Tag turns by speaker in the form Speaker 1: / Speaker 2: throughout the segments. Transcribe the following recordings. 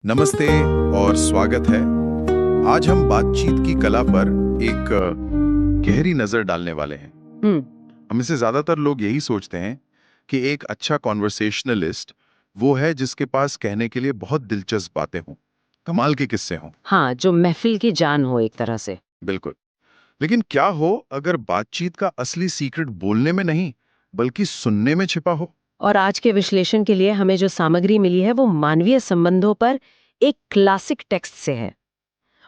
Speaker 1: नमस्ते और स्वागत है। आज हम बातचीत की कला पर एक गहरी नजर डालने वाले हैं।
Speaker 2: हम्म।
Speaker 1: हम से ज्यादातर लोग यही सोचते हैं कि एक अच्छा कॉन्वर्सेशनलिस्ट वो है जिसके पास कहने के लिए बहुत दिलचस्प बातें हों, कमाल के किस्से हों।
Speaker 2: हाँ, जो महफिल की जान हो एक तरह से।
Speaker 1: बिल्कुल। लेकिन क्या हो अगर बातचीत का असली सीक्रेट बोलने में नहीं बल्कि सुनने में छिपा हो?
Speaker 2: और आज के विश्लेषण के लिए हमें जो सामग्री मिली है वो मानवीय संबंधों पर एक क्लासिक टेक्स्ट से है।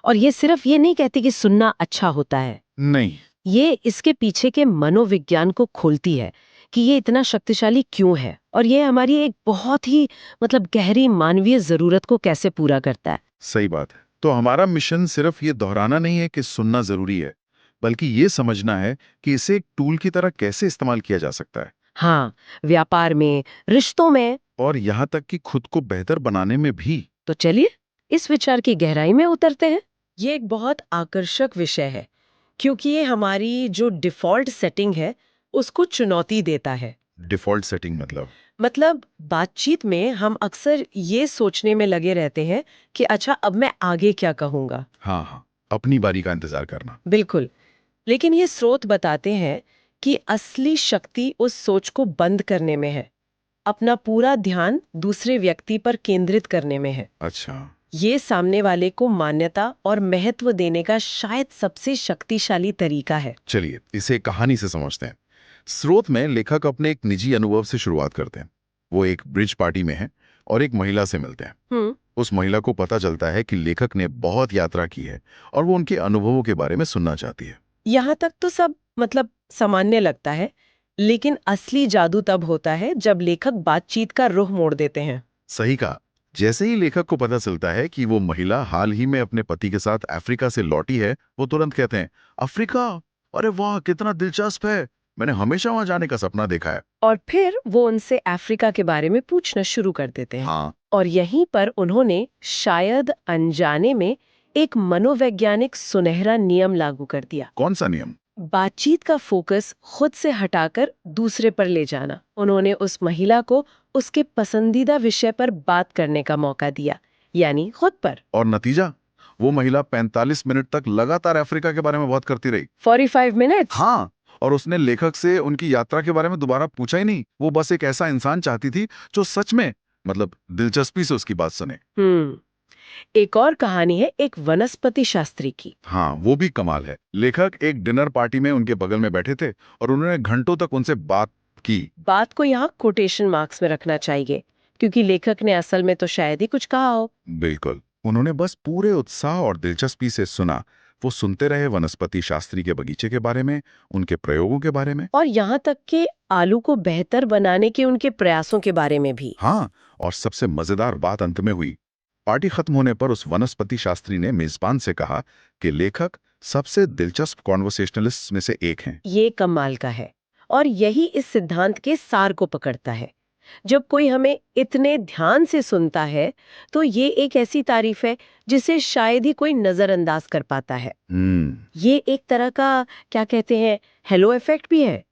Speaker 2: और ये सिर्फ ये नहीं कहती कि सुनना अच्छा होता है,
Speaker 1: नहीं।
Speaker 2: ये इसके पीछे के मनोविज्ञान को खोलती है कि ये इतना शक्तिशाली क्यों है और ये हमारी एक बहुत ही गहरी मानवीय जरूरत को कैसे पूरा करता है।
Speaker 1: सही बात है। तो हमारा मिशन सिर्फ ये दोहराना नहीं है कि सुनना जरूरी है, बल्कि ये समझना है कि इसे एक टूल की तरह कैसे इस्तेमाल किया जा सकता है।
Speaker 2: हाँ, व्यापार में, रिश्तों में।
Speaker 1: और यहाँ तक कि खुद को बेहतर बनाने में भी।
Speaker 2: तो चलिए इस विचार की गहराई में उतरते हैं। ये एक बहुत आकर्षक विषय है क्योंकि ये हमारी जो डिफॉल्ट सेटिंग है उसको चुनौती देता है।
Speaker 1: डिफॉल्ट सेटिंग मतलब?
Speaker 2: बातचीत में हम अक्सर ये सोचने में लगे रहते हैं कि अच्छा अब मैं आगे क्या कहूंगा।
Speaker 1: हाँ हाँ, अपनी बारी का इंतजार करना।
Speaker 2: बिल्कुल। लेकिन ये स्रोत बताते हैं कि असली शक्ति उस सोच को बंद करने में है, अपना पूरा ध्यान दूसरे व्यक्ति पर केंद्रित करने में है।
Speaker 1: अच्छा।
Speaker 2: ये सामने वाले को मान्यता और महत्व देने का शायद सबसे शक्तिशाली तरीका है।
Speaker 1: चलिए इसे कहानी से समझते हैं। स्रोत में लेखक अपने एक निजी अनुभव से शुरुआत करते हैं। वो एक ब्रिज पार्टी में हैं और एक महिला से मिलते हैं।
Speaker 2: हम्म।
Speaker 1: उस महिला को पता चलता है कि लेखक ने बहुत यात्रा की है और वो उनके अनुभवों के बारे में सुनना चाहती है।
Speaker 2: यहाँ तक तो सब सामान्य लगता है, लेकिन असली जादू तब होता है जब लेखक बातचीत का रुख मोड़ देते हैं।
Speaker 1: सही कहा। जैसे ही लेखक को पता चलता है कि वो महिला हाल ही में अपने पति के साथ अफ्रीका से लौटी है, वो तुरंत कहते हैं, अफ्रीका? अरे वाह, कितना दिलचस्प है। मैंने हमेशा वहां जाने का सपना देखा है।
Speaker 2: और फिर वो उनसे अफ्रीका के बारे में पूछना शुरू कर देते हैं।
Speaker 1: हाँ।
Speaker 2: और यहीं पर उन्होंने शायद अनजाने में एक मनोवैज्ञानिक सुनहरा नियम लागू कर दिया।
Speaker 1: कौन सा नियम?
Speaker 2: बातचीत का फोकस खुद से हटाकर दूसरे पर ले जाना। उन्होंने उस महिला को उसके पसंदीदा विषय पर बात करने का मौका दिया, यानी खुद पर।
Speaker 1: और नतीजा? वो महिला 45 मिनट तक लगातार अफ्रीका के बारे में बात करती रही।
Speaker 2: 45 मिनट्स।
Speaker 1: हाँ। और उसने लेखक से उनकी यात्रा के बारे में दोबारा पूछा ही नहीं। वो बस एक ऐसा इंसान चाहती थी जो सच में दिलचस्पी से उसकी बात सुने।
Speaker 2: एक और कहानी है एक वनस्पति शास्त्री की।
Speaker 1: हाँ, वो भी कमाल है। लेखक एक डिनर पार्टी में उनके बगल में बैठे थे और उन्होंने घंटों तक उनसे बात की।
Speaker 2: बात को यहाँ कोटेशन मार्क्स में रखना चाहिए, क्योंकि लेखक ने असल में तो शायद ही कुछ कहा हो।
Speaker 1: बिल्कुल। उन्होंने बस पूरे उत्साह और दिलचस्पी से सुना। वो सुनते रहे वनस्पति शास्त्री के बगीचे के बारे में, उनके प्रयोगों के बारे में।
Speaker 2: और यहाँ तक कि आलू को बेहतर बनाने के उनके प्रयासों के बारे में भी।
Speaker 1: हाँ, और सबसे मजेदार बात अंत में हुई। पार्टी खत्म होने पर उस वनस्पति शास्त्री ने मेजबान से कहा कि लेखक सबसे दिलचस्प कॉन्वर्सेशनलिस्ट में से एक हैं।
Speaker 2: ये कमाल का है और यही इस सिद्धांत के सार को पकड़ता है। जब कोई हमें इतने ध्यान से सुनता है तो ये एक ऐसी तारीफ है जिसे शायद ही कोई नजरअंदाज कर पाता है। ये एक तरह का, क्या कहते हैं, हेलो इफेक्ट भी है,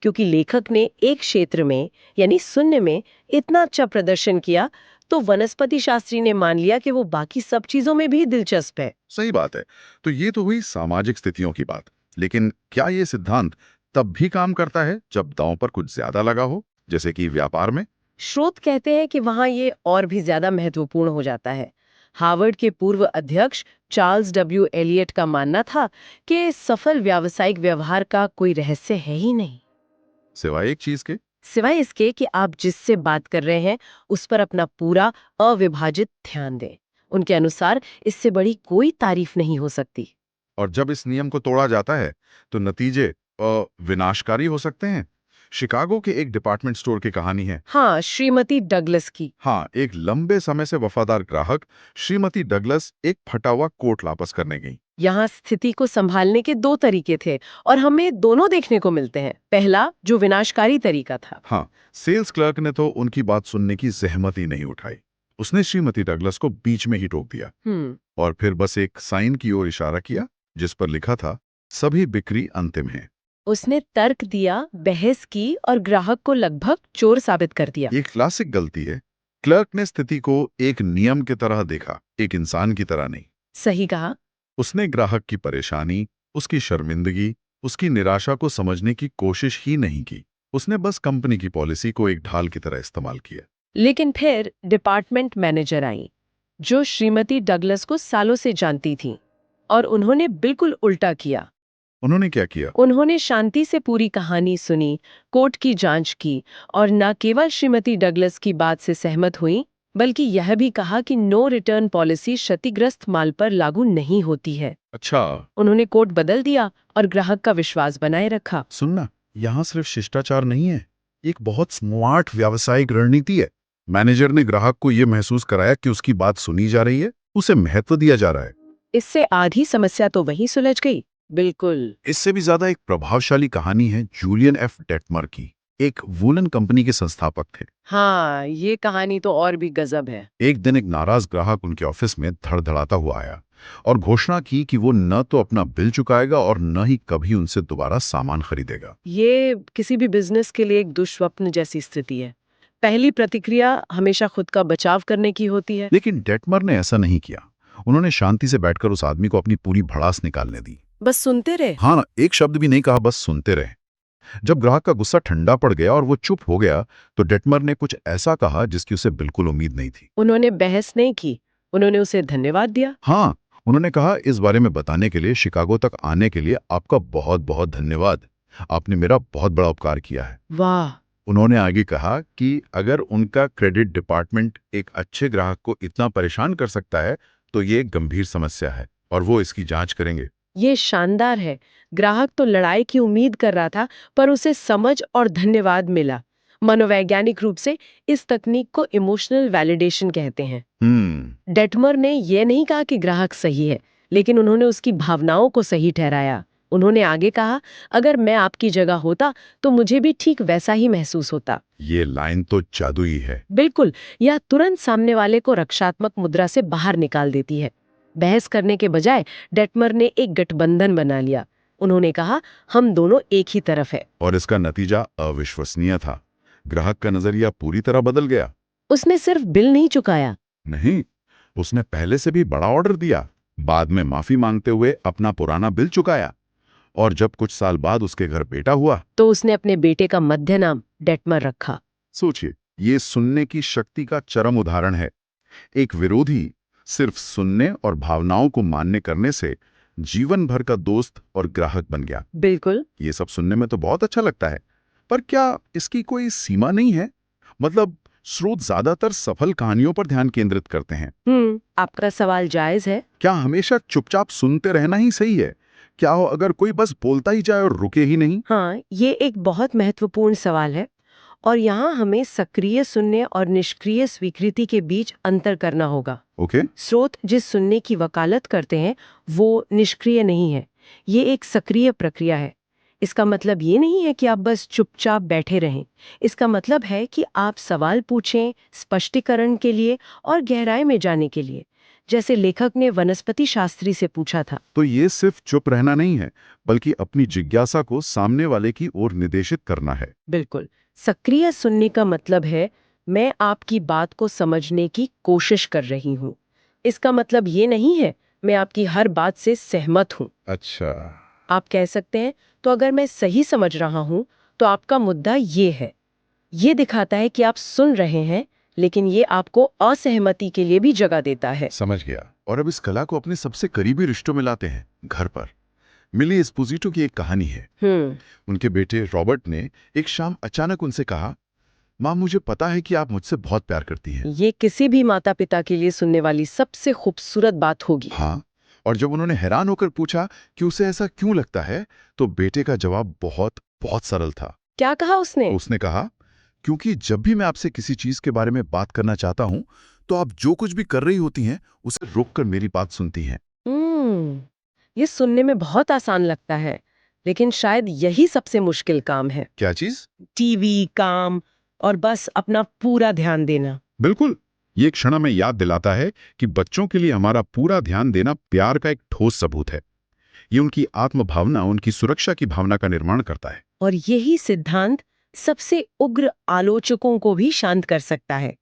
Speaker 2: क्योंकि लेखक ने एक क्षेत्र में यानी सुनने में इतना अच्छा प्रदर्शन किया तो वनस्पति शास्त्री ने मान लिया कि वो बाकी सब चीजों में भी दिलचस्प है।
Speaker 1: सही बात है। तो ये तो हुई सामाजिक स्थितियों की बात। लेकिन क्या ये सिद्धांत तब भी काम करता है जब दांव पर कुछ ज्यादा लगा हो, जैसे कि व्यापार में?
Speaker 2: स्रोत कहते हैं कि वहां ये और भी ज्यादा महत्वपूर्ण हो जाता है। हार्वर्ड के पूर्व अध्यक्ष चार्ल्स डब्ल्यू एलियट का मानना था कि सफल व्यावसायिक व्यवहार का कोई रहस्य है ही नहीं,
Speaker 1: सिवाय एक चीज के।
Speaker 2: सिवाय इसके कि आप जिससे बात कर रहे हैं उस पर अपना पूरा अविभाजित ध्यान दें। उनके अनुसार इससे बड़ी कोई तारीफ नहीं हो सकती।
Speaker 1: और जब इस नियम को तोड़ा जाता है तो नतीजे विनाशकारी हो सकते हैं। शिकागो के एक डिपार्टमेंट स्टोर की कहानी है।
Speaker 2: हाँ, श्रीमती डगलस की।
Speaker 1: हाँ, एक लंबे समय से वफादार ग्राहक श्रीमती डगलस एक फटा हुआ कोट वापस करने गई।
Speaker 2: यहाँ स्थिति को संभालने के दो तरीके थे और हमें दोनों देखने को मिलते हैं। पहला जो विनाशकारी तरीका था।
Speaker 1: हाँ, सेल्स क्लर्क ने तो उनकी बात सुनने की जहमत ही नहीं उठाई। उसने श्रीमती डगलस को बीच में ही टोक दिया और फिर बस एक साइन की ओर इशारा किया जिस पर लिखा था, सभी बिक्री अंतिम है।
Speaker 2: उसने तर्क दिया, बहस की और ग्राहक को लगभग चोर साबित कर दिया।
Speaker 1: ये क्लासिक गलती है। क्लर्क ने स्थिति को एक नियम की तरह देखा, एक इंसान की तरह नहीं।
Speaker 2: सही कहा।
Speaker 1: उसने ग्राहक की परेशानी, उसकी शर्मिंदगी, उसकी निराशा को समझने की कोशिश ही नहीं की। उसने बस कंपनी की पॉलिसी को एक ढाल की तरह इस्तेमाल किया।
Speaker 2: लेकिन फिर डिपार्टमेंट मैनेजर आई, जो श्रीमती डगलस को सालों से जानती थी, और उन्होंने बिल्कुल उल्टा किया।
Speaker 1: उन्होंने क्या किया?
Speaker 2: उन्होंने शांति से पूरी कहानी सुनी, कोर्ट की जांच की, और न केवल श्रीमती डगलस की बात से सहमत हुई, बल्कि यह भी कहा कि नो रिटर्न पॉलिसी क्षतिग्रस्त माल पर लागू नहीं होती है।
Speaker 1: अच्छा,
Speaker 2: उन्होंने कोर्ट बदल दिया और ग्राहक का विश्वास बनाए रखा।
Speaker 1: सुनना, यहाँ सिर्फ शिष्टाचार नहीं है, एक बहुत स्मार्ट व्यावसायिक रणनीति है। मैनेजर ने ग्राहक को यह महसूस कराया कि उसकी बात सुनी जा रही है, उसे महत्व दिया जा रहा है।
Speaker 2: इससे आधी समस्या तो वहीं सुलझ गई। बिल्कुल।
Speaker 1: इससे भी ज्यादा एक प्रभावशाली कहानी है जूलियन एफ डेटमर की। एक वूलन कंपनी के संस्थापक थे।
Speaker 2: हाँ, ये कहानी तो और भी गजब है।
Speaker 1: एक दिन एक नाराज ग्राहक उनके ऑफिस में धड़धड़ाता हुआ आया और घोषणा की कि वो न तो अपना बिल चुकाएगा और न ही कभी उनसे दोबारा सामान खरीदेगा।
Speaker 2: ये किसी भी बिजनेस के लिए एक दुष्स्वप्न जैसी स्थिति है। पहली प्रतिक्रिया हमेशा खुद का बचाव करने की होती है।
Speaker 1: लेकिन डेटमर ने ऐसा नहीं किया। उन्होंने शांति से बैठकर उस आदमी को अपनी पूरी भड़ास निकालने दी।
Speaker 2: बस सुनते रहे।
Speaker 1: हाँ ना, एक शब्द भी नहीं कहा, बस सुनते रहे। जब ग्राहक का गुस्सा ठंडा पड़ गया और वो चुप हो गया, तो डेटमर ने कुछ ऐसा कहा जिसकी उसे बिल्कुल उम्मीद नहीं थी।
Speaker 2: उन्होंने बहस नहीं की, उन्होंने उसे धन्यवाद दिया।
Speaker 1: हाँ, उन्होंने कहा, इस बारे में बताने के लिए, शिकागो तक आने के लिए आपका बहुत बहुत धन्यवाद। आपने मेरा बहुत बड़ा उपकार किया है।
Speaker 2: वाह।
Speaker 1: उन्होंने आगे कहा कि अगर उनका क्रेडिट डिपार्टमेंट एक अच्छे ग्राहक को इतना परेशान कर सकता है, तो ये एक गंभीर समस्या है और वो इसकी जांच करेंगे।
Speaker 2: ये शानदार है। ग्राहक तो लड़ाई की उम्मीद कर रहा था, पर उसे समझ और धन्यवाद मिला। मनोवैज्ञानिक रूप से इस तकनीक को इमोशनल वैलिडेशन कहते हैं। डेटमर ने यह नहीं कहा कि ग्राहक सही है, लेकिन उन्होंने उसकी भावनाओं को सही ठहराया। उन्होंने आगे कहा, अगर मैं आपकी जगह होता तो मुझे भी ठीक वैसा ही महसूस होता।
Speaker 1: ये लाइन तो जादुई है।
Speaker 2: बिल्कुल। यह तुरंत सामने वाले को रक्षात्मक मुद्रा से बाहर निकाल देती है। बहस करने के बजाय डेटमर ने एक गठबंधन बना लिया। उन्होंने कहा, हम दोनों एक ही तरफ है।
Speaker 1: और इसका नतीजा अविश्वसनीय था। ग्राहक का नजरिया पूरी तरह बदल गया।
Speaker 2: उसने सिर्फ बिल नहीं चुकाया।
Speaker 1: नहीं, उसने पहले से भी बड़ा ऑर्डर दिया, बाद में माफी मांगते हुए अपना पुराना बिल चुकाया, और जब कुछ साल बाद उसके घर बेटा हुआ,
Speaker 2: तो उसने अपने बेटे का मध्य नाम डेटमर रखा।
Speaker 1: सोचिए, ये सुनने की शक्ति का चरम उदाहरण है। एक विरोधी सिर्फ सुनने और भावनाओं को मान्य करने से जीवन भर का दोस्त और ग्राहक बन गया।
Speaker 2: बिल्कुल।
Speaker 1: ये सब सुनने में तो बहुत अच्छा लगता है, पर क्या इसकी कोई सीमा नहीं है? मतलब स्रोत ज्यादातर सफल कहानियों पर ध्यान केंद्रित करते हैं।
Speaker 2: आपका सवाल जायज है।
Speaker 1: क्या हमेशा चुपचाप सुनते रहना ही सही है? क्या हो अगर कोई बस बोलता ही जाए और रुके ही नहीं?
Speaker 2: हाँ, ये एक बहुत महत्वपूर्ण सवाल है, और यहाँ हमें सक्रिय सुनने और निष्क्रिय स्वीकृति के बीच अंतर करना होगा।
Speaker 1: ओके।
Speaker 2: स्रोत जिस सुनने की वकालत करते हैं वो निष्क्रिय नहीं है, ये एक सक्रिय प्रक्रिया है। इसका मतलब ये नहीं है कि आप बस चुपचाप बैठे रहें। इसका मतलब है कि आप सवाल पूछें, स्पष्टीकरण के लिए और गहराई में जाने के लिए, जैसे लेखक ने वनस्पति शास्त्री से पूछा था।
Speaker 1: तो ये सिर्फ चुप रहना नहीं है, बल्कि अपनी जिज्ञासा को सामने वाले की ओर निर्देशित करना है।
Speaker 2: बिल्कुल। सक्रिय सुनने का मतलब है, मैं आपकी बात को समझने की कोशिश कर रही हूँ। इसका मतलब ये नहीं है मैं आपकी हर बात से सहमत हूँ।
Speaker 1: अच्छा।
Speaker 2: आप कह सकते हैं, तो अगर मैं सही समझ रहा हूँ तो आपका मुद्दा ये है। ये दिखाता है कि आप सुन रहे हैं, लेकिन ये आपको असहमति के लिए भी जगह देता है।
Speaker 1: समझ गया। और अब इस कला को अपने सबसे करीबी रिश्तों में लाते हैं, घर पर। मिली एस्पोजिटो की एक कहानी है। उनके बेटे रॉबर्ट ने एक शाम अचानक उनसे कहा, माँ, मुझे पता है कि आप मुझसे बहुत प्यार करती हैं।
Speaker 2: ये किसी भी माता पिता के लिए सुनने वाली सबसे खूबसूरत बात होगी।
Speaker 1: हाँ, और जब उन्होंने हैरान होकर पूछा कि उसे ऐसा क्यों लगता है, तो बेटे का जवाब बहुत बहुत सरल था।
Speaker 2: क्या कहा उसने?
Speaker 1: उसने कहा, क्योंकि जब भी मैं आपसे किसी चीज के बारे में बात करना चाहता हूं, तो आप जो कुछ भी कर रही होती हैं, उसे रोककर मेरी बात सुनती हैं।
Speaker 2: ये सुनने में बहुत आसान लगता है, लेकिन शायद यही सबसे मुश्किल काम है।
Speaker 1: क्या चीज?
Speaker 2: टीवी, काम और बस अपना पूरा ध्यान देना।
Speaker 1: बिल्कुल। ये क्षण हमें याद दिलाता है कि बच्चों के लिए हमारा पूरा ध्यान देना प्यार का एक ठोस सबूत है। ये उनकी आत्म भावना, उनकी सुरक्षा की भावना का निर्माण करता है।
Speaker 2: और यही सिद्धांत सबसे उग्र आलोचकों को भी शांत कर सकता है।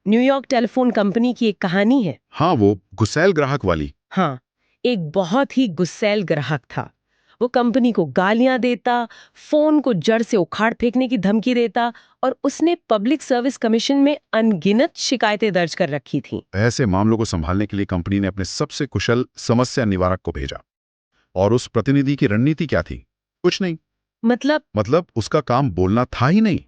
Speaker 2: न्यूयॉर्क टेलीफोन कंपनी की एक कहानी है।
Speaker 1: हाँ, वो गुस्सैल ग्राहक वाली।
Speaker 2: हाँ, एक बहुत ही गुस्सैल ग्राहक था। वो कंपनी को गालियां देता, फोन को जड़ से उखाड़ फेंकने की धमकी देता और उसने पब्लिक सर्विस कमीशन में अनगिनत शिकायतें दर्ज कर रखी थीं।
Speaker 1: ऐसे मामलों को संभालने के लिए कंपनी ने अपने सबसे कुशल समस्या निवारक को भेजा। और उस प्रतिनिधि की रणनीति क्या थी? कुछ नहीं।
Speaker 2: मतलब
Speaker 1: उसका काम बोलना था ही नहीं।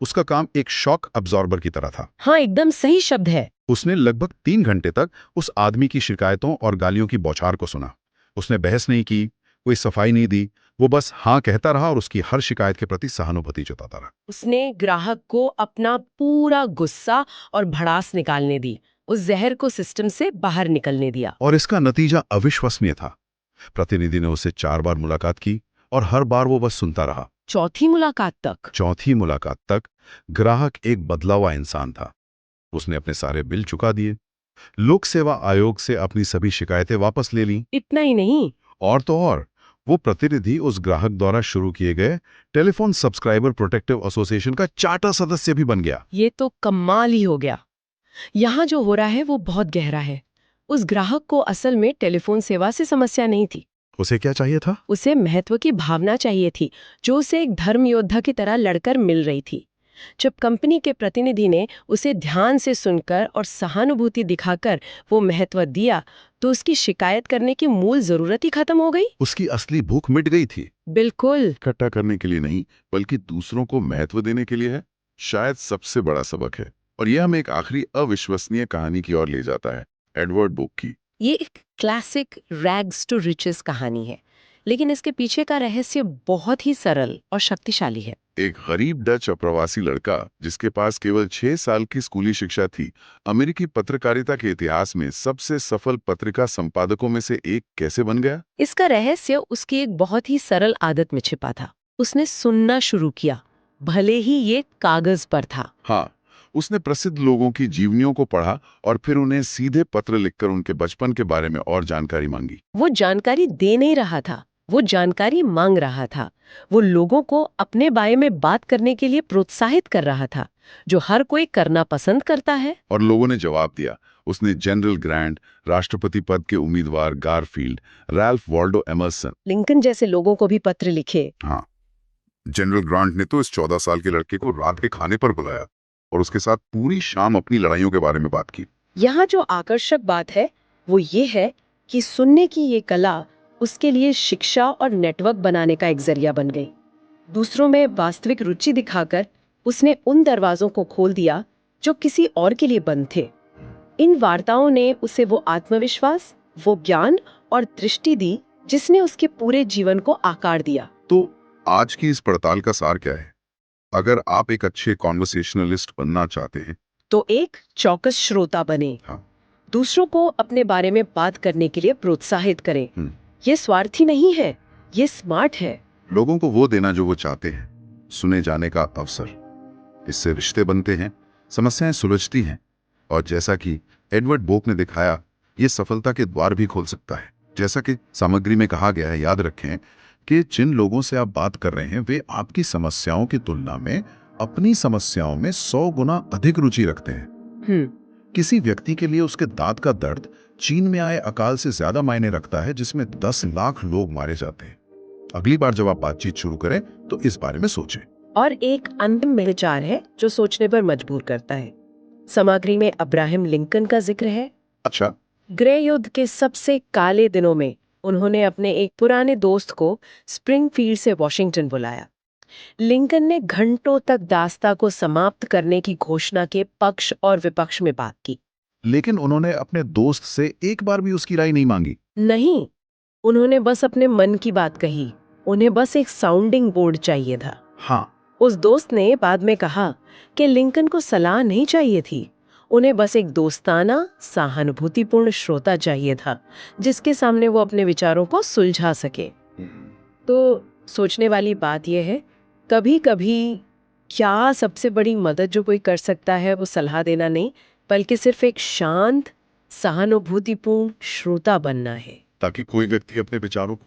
Speaker 1: उसका काम एक शॉक अब्जॉर्बर की तरह था।
Speaker 2: हाँ, एकदम सही शब्द है।
Speaker 1: उसने लगभग 3 घंटे तक उस आदमी की शिकायतों और गालियों की बौछार को सुना। उसने बहस नहीं की, कोई सफाई नहीं दी, वो बस हाँ कहता रहा और उसकी हर शिकायत के प्रति सहानुभूति जताता रहा।
Speaker 2: उसने ग्राहक को अपना पूरा गुस्सा और भड़ास निकालने दी, उस जहर को सिस्टम से बाहर निकलने दिया।
Speaker 1: और इसका नतीजा अविश्वसनीय था। प्रतिनिधि ने उससे 4 बार मुलाकात की और हर बार वो बस सुनता रहा।
Speaker 2: चौथी मुलाकात तक
Speaker 1: ग्राहक एक बदला हुआ इंसान था। उसने अपने सारे बिल चुका दिए, लोक सेवा आयोग से अपनी सभी शिकायतें वापस ले लीं।
Speaker 2: इतना ही नहीं,
Speaker 1: और तो और, वो प्रतिनिधि उस ग्राहक द्वारा शुरू किए गए टेलीफोन सब्सक्राइबर प्रोटेक्टिव एसोसिएशन का चार्टर सदस्य भी बन गया।
Speaker 2: ये तो कमाल ही हो गया। यहाँ जो हो रहा है वो बहुत गहरा है। उस ग्राहक को असल में टेलीफोन सेवा से समस्या नहीं थी।
Speaker 1: उसे क्या चाहिए था?
Speaker 2: उसे महत्व की भावना चाहिए थी, जो उसे एक धर्म योद्धा की तरह लड़कर मिल रही थी। जब कंपनी के प्रतिनिधि ने उसे ध्यान से सुनकर और सहानुभूति दिखाकर वो महत्व दिया, तो उसकी शिकायत करने की मूल जरूरत ही खत्म हो गई।
Speaker 1: उसकी असली भूख मिट गई थी।
Speaker 2: बिल्कुल।
Speaker 1: इकट्ठा करने के लिए नहीं, बल्कि दूसरों को महत्व देने के लिए है, शायद सबसे बड़ा सबक है। और यह हमें एक आखिरी अविश्वसनीय कहानी की ओर ले जाता है, एडवर्ड बुक की।
Speaker 2: ये एक क्लासिक रैग्स टू रिचेस कहानी है, लेकिन इसके पीछे का रहस्य बहुत ही सरल और शक्तिशाली है।
Speaker 1: एक गरीब डच अप्रवासी लड़का जिसके पास केवल 6 साल की स्कूली शिक्षा थी, अमेरिकी पत्रकारिता के इतिहास में सबसे सफल पत्रिका संपादकों में से एक कैसे बन गया?
Speaker 2: इसका रहस्य उसकी एक बहुत ही सरल आदत में छिपा था। उसने सुनना शुरू किया, भले ही ये कागज पर था।
Speaker 1: हाँ, उसने प्रसिद्ध लोगों की जीवनियों को पढ़ा और फिर उन्हें सीधे पत्र लिखकर उनके बचपन के बारे में और जानकारी मांगी।
Speaker 2: वो जानकारी दे नहीं रहा था, वो जानकारी मांग रहा था। वो लोगों को अपने बारे में बात करने के लिए प्रोत्साहित कर रहा था, जो हर कोई करना पसंद करता है।
Speaker 1: और लोगों ने जवाब दिया। उसने जनरल ग्रांट, राष्ट्रपति पद के उम्मीदवार Garfield, Ralph Waldo Emerson,
Speaker 2: Lincoln जैसे लोगों को भी पत्र लिखे।
Speaker 1: हाँ, जनरल ग्रांट ने तो इस 14 साल के लड़के को रात के खाने पर बुलाया और उसके साथ पूरी शाम अपनी लड़ाइयों के बारे में बात की।
Speaker 2: यहाँ जो आकर्षक बात है वो ये है कि सुनने की ये कला उसके लिए शिक्षा और नेटवर्क बनाने का एक जरिया बन गई। दूसरों में वास्तविक रुचि दिखाकर उसने उन दरवाजों को खोल दिया जो किसी और के लिए बंद थे। इन वार्ताओं ने उसे वो आत्मविश्वास, वो ज्ञान और दृष्टि दी जिसने उसके पूरे जीवन को आकार दिया।
Speaker 1: तो आज की इस पड़ताल का सार क्या है? अगर आप एक अच्छे कॉन्वर्सेशनलिस्ट बनना चाहते हैं,
Speaker 2: तो एक चौकस श्रोता बने।
Speaker 1: हाँ।
Speaker 2: दूसरों को अपने बारे में बात करने के लिए प्रोत्साहित करें। ये स्वार्थी नहीं है, ये स्मार्ट है।
Speaker 1: लोगों को वो देना जो वो चाहते हैं, सुने जाने का अवसर। इससे रिश्ते बनते हैं, समस्याएं सुलझती हैं और जैसा कि एडवर्ड बोक ने दिखाया, ये सफलता के द्वार भी खोल सकता है। जैसा कि सामग्री में कहा गया है, याद रखें कि जिन लोगों से आप बात कर रहे हैं वे आपकी समस्याओं की तुलना में अपनी समस्याओं में 100 गुना अधिक रुचि रखते हैं। किसी व्यक्ति के लिए उसके दांत का दर्द चीन में आए अकाल से ज्यादा मायने रखता है, जिसमें 10 लाख लोग मारे जाते हैं। अगली बार जब आप बातचीत शुरू करें तो इस बारे में सोचें।
Speaker 2: और एक अंतिम विचार है जो सोचने पर मजबूर करता है। सामग्री में अब्राहम लिंकन का जिक्र है।
Speaker 1: अच्छा।
Speaker 2: गृह युद्ध के सबसे काले दिनों में उन्होंने अपने एक पुराने दोस्त को स्प्रिंगफील्ड से वॉशिंगटन बुलाया। लिंकन ने घंटों तक दास्ता को समाप्त करने की घोषणा के पक्ष और विपक्ष में बात की।
Speaker 1: लेकिन उन्होंने अपने दोस्त से एक बार भी उसकी राय नहीं मांगी।
Speaker 2: नहीं, उन्होंने बस अपने मन की बात कही। उन्हें बस एक साउंडिंग बोर्ड चाहिए था।
Speaker 1: हाँ।
Speaker 2: उस दोस्त ने बाद में कहा कि लिंकन को सलाह नहीं चाहिए थी, उन्हें बस एक दोस्ताना, सहानुभूतिपूर्ण श्रोता चाहिए था, जिसके सामने वो अपने विचारों को सुलझा सके। तो सोचने वाली बात यह है, कभी-कभी क्या सबसे बड़ी मदद जो कोई कर सकता है वो सलाह देना नहीं, बल्कि सिर्फ एक शांत, सहानुभूतिपूर्ण श्रोता बनना है।
Speaker 1: ताकि कोई व्यक्ति अपने विचारों को